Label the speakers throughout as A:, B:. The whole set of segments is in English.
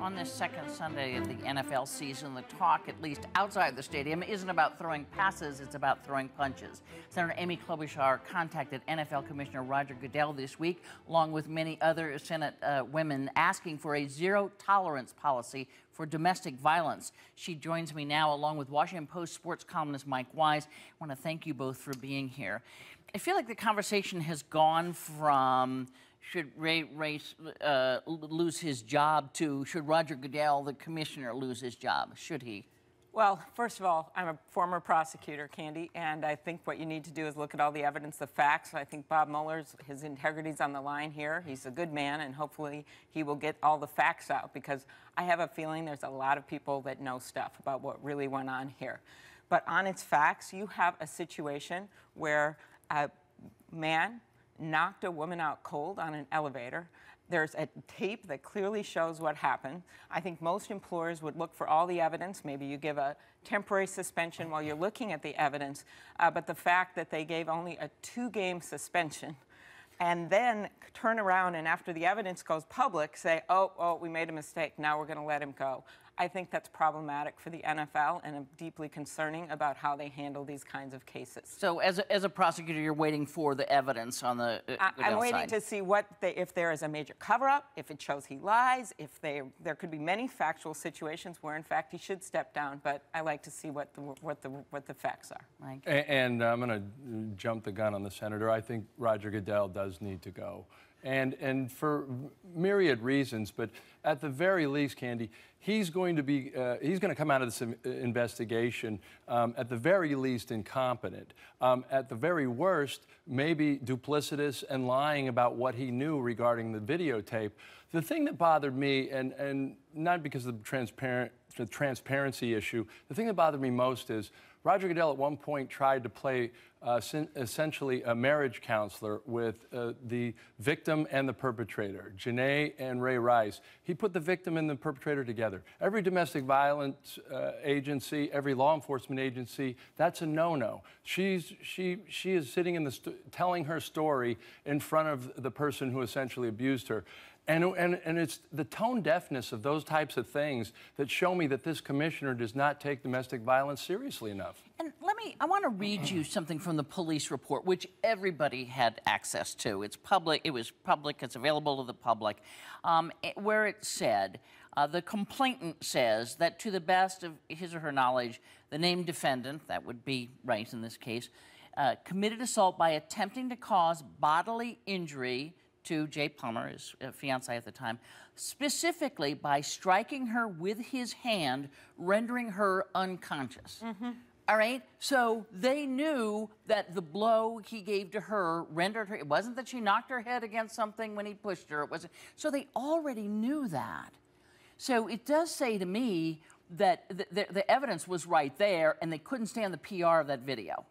A: on this second Sunday of the NFL season, the talk, at least outside the stadium, isn't about throwing passes, it's about throwing punches. Senator Amy Klobuchar contacted NFL Commissioner Roger Goodell this week, along with many other Senate women, asking for a zero-tolerance policy for domestic violence. She joins me now, along with Washington Post sports columnist Mike Wise. I want to thank you both for being here. I feel like the conversation has gone from should Ray Rice lose his job to should Roger Goodell, the commissioner, lose his job? Should he?
B: Well, first of all, I'm a former prosecutor, Candy, and I think what you need to do is look at all the evidence, the facts. I think Bob Mueller's, his integrity's on the line here. He's a good man, and hopefully he will get all the facts out, because I have a feeling there's a lot of people that know stuff about what really went on here. But on its facts, you have a situation where a man knocked a woman out cold on an elevator. There's a tape that clearly shows what happened. I think most employers would look for all the evidence. Maybe you give a temporary suspension while you're looking at the evidence. But the fact that they gave only a 2-game suspension and then turn around and after the evidence goes public say, oh, we made a mistake, now we're going to let him go. I think that's problematic for the NFL and deeply concerning about how they handle these kinds of cases.
A: So as a prosecutor, you're waiting for the evidence on the
B: I'm waiting to see if there is a major cover-up, if it shows he lies, if there could be many factual situations where, in fact, he should step down. But I like to see what the facts are.
A: Mike?
C: And I'm going to jump the gun on the senator. I think Roger Goodell does need to go. And for myriad reasons, but at the very least, Candy, he's going to come out of this investigation at the very least incompetent. At the very worst, maybe duplicitous and lying about what he knew regarding the videotape. The thing that bothered me, and not because of the transparency issue, the thing that bothered me most is Roger Goodell at one point tried to play essentially a marriage counselor with the victim and the perpetrator, Janae and Ray Rice. He put the victim and the perpetrator together. Every domestic violence agency, every law enforcement agency, that's a no-no. She is sitting in telling her story in front of the person who essentially abused her. And it's the tone deafness of those types of things that show me that this commissioner does not take domestic violence seriously enough.
A: And I want to read you something from the police report, which everybody had access to. It's public, it's available to the public, where it said, the complainant says that to the best of his or her knowledge, the named defendant, that would be Rice in this case, committed assault by attempting to cause bodily injury to Jay Plummer, his fiancée at the time, specifically by striking her with his hand, rendering her unconscious. Mm-hmm. All right? So they knew that the blow he gave to her rendered her, it wasn't that she knocked her head against something when he pushed her, it wasn't. So they already knew that. So it does say to me that the evidence was right there and they couldn't stand the PR of that video.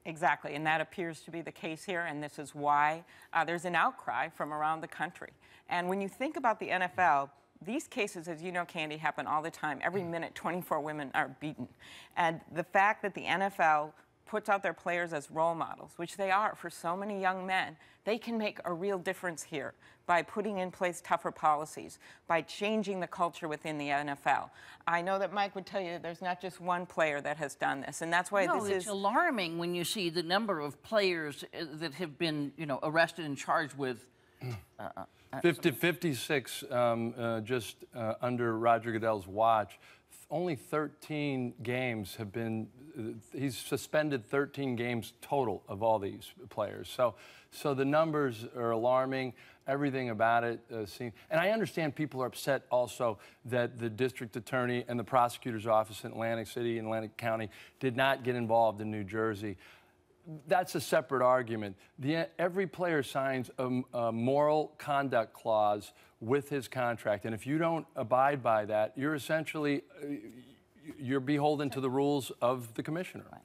B: Exactly, and that appears to be the case here, and this is why there's an outcry from around the country. And when you think about the NFL, these cases, as you know, Candy, happen all the time. Every minute, 24 women are beaten. And the fact that the NFL puts out their players as role models, which they are for so many young men, they can make a real difference here by putting in place tougher policies, by changing the culture within the NFL. I know that Mike would tell you there's not just one player that has done this, and that's why
A: it's alarming when you see the number of players that have been, arrested and charged with
C: 56 just under Roger Goodell's watch. Only 13 games have been, he's suspended 13 games total of all these players. So the numbers are alarming, everything about it seems, and I understand people are upset also that the district attorney and the prosecutor's office in Atlantic City and Atlantic County did not get involved in New Jersey. That's a separate argument. Every player signs a moral conduct clause with his contract, and if you don't abide by that, you're essentially you're beholden to the rules of the commissioner.
A: Right.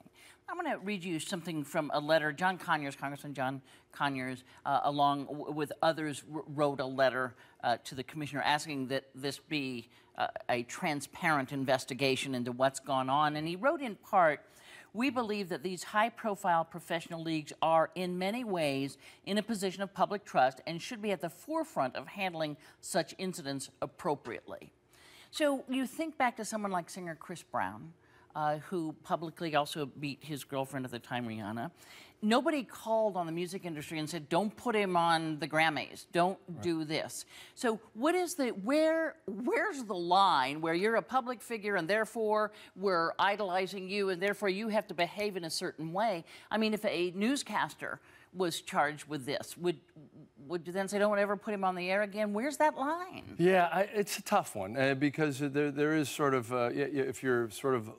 A: I'm going to read you something from a letter. John Conyers, Congressman John Conyers, along with others, wrote a letter to the commissioner asking that this be a transparent investigation into what's gone on. And he wrote in part, We believe that these high-profile professional leagues are, in many ways, in a position of public trust and should be at the forefront of handling such incidents appropriately. So you think back to someone like singer Chris Brown, who publicly also beat his girlfriend at the time, Rihanna. Nobody called on the music industry and said, don't put him on the Grammys, don't do this. So what is where's the line where you're a public figure and therefore we're idolizing you and therefore you have to behave in a certain way? I mean, if a newscaster was charged with this, would you then say, don't ever put him on the air again? Where's that line?
C: Yeah, it's a tough one because there is sort of, if you're sort of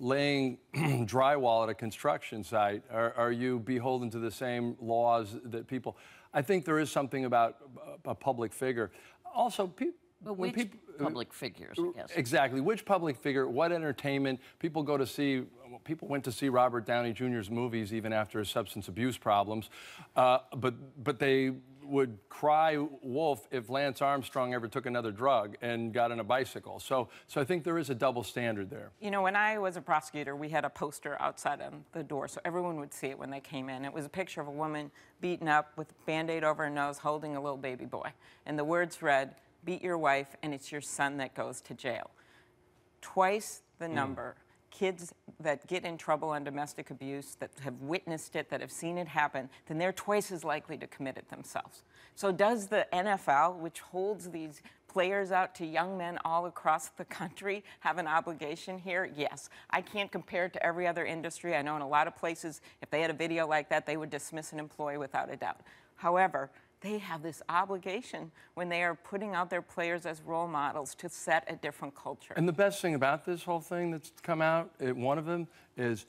C: laying drywall at a construction site, are you beholden to the same laws that people? I think there is something about a public figure. Also,
A: Which public figures, I guess?
C: Exactly. Which public figure, what entertainment? People went to see Robert Downey Jr.'s movies even after his substance abuse problems, but they would cry wolf if Lance Armstrong ever took another drug and got on a bicycle. So I think there is a double standard there.
B: You know, when I was a prosecutor, we had a poster outside on the door so everyone would see it when they came in. It was a picture of a woman beaten up with a Band-Aid over her nose holding a little baby boy. And the words read, "Beat your wife and it's your son that goes to jail." Twice the number. Kids that get in trouble on domestic abuse, that have witnessed it, that have seen it happen, then they're twice as likely to commit it themselves. So does the NFL, which holds these players out to young men all across the country, have an obligation here? Yes. I can't compare it to every other industry. I know in a lot of places, if they had a video like that, they would dismiss an employee without a doubt. However, they have this obligation when they are putting out their players as role models to set a different culture.
C: And the best thing about this whole thing that's come out, one of them is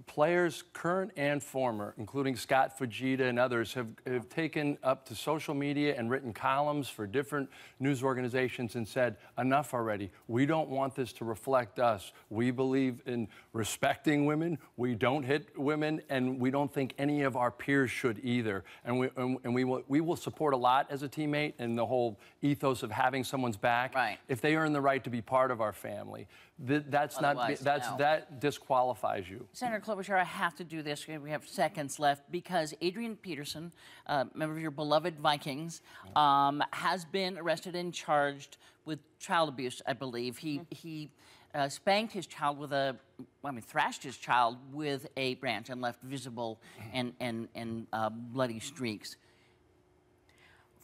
C: players, current and former, including Scott Fujita and others, have taken up to social media and written columns for different news organizations and said, enough already. We don't want this to reflect us. We believe in respecting women. We don't hit women, and we don't think any of our peers should either. And we will support a lot as a teammate and the whole ethos of having someone's back.
A: Right.
C: If they earn the right to be part of our family, that disqualifies you.
A: Senator Klobuchar, I have to do this. We have seconds left because Adrian Peterson, member of your beloved Vikings, has been arrested and charged with child abuse, I believe. He spanked his child with thrashed his child with a branch and left visible and bloody streaks.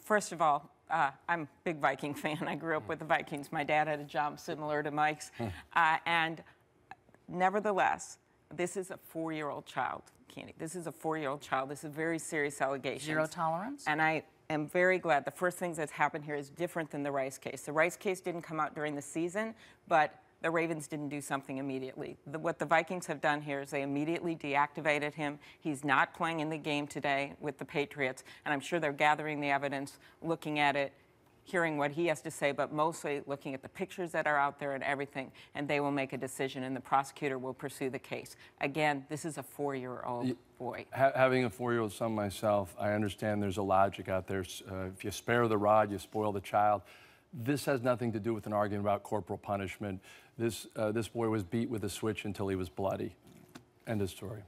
B: First of all, I'm a big Viking fan. I grew up with the Vikings. My dad had a job similar to Mike's. And nevertheless, this is a 4-year-old child, Candy. This is a 4-year-old child. This is very serious allegations.
A: Zero tolerance?
B: And I am very glad. The first things that's happened here is different than the Rice case. The Rice case didn't come out during the season, but the Ravens didn't do something immediately. What the Vikings have done here is they immediately deactivated him. He's not playing in the game today with the Patriots, and I'm sure they're gathering the evidence, looking at it, hearing what he has to say, but mostly looking at the pictures that are out there and everything, and they will make a decision, and the prosecutor will pursue the case. Again, this is a 4-year-old boy.
C: Having a 4-year-old son myself, I understand there's a logic out there. If you spare the rod, you spoil the child. This has nothing to do with an argument about corporal punishment. This boy was beat with a switch until he was bloody. End of story.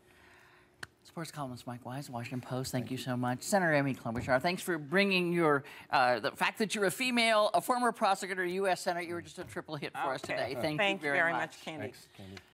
A: Sports columnist Mike Wise, Washington Post, thank you so much. Senator Amy Klobuchar, thanks for bringing your, the fact that you're a female, a former prosecutor, U.S. Senator, you were just a triple hit for us today. Thank you very much.
B: Candy.
C: Thanks, Candy.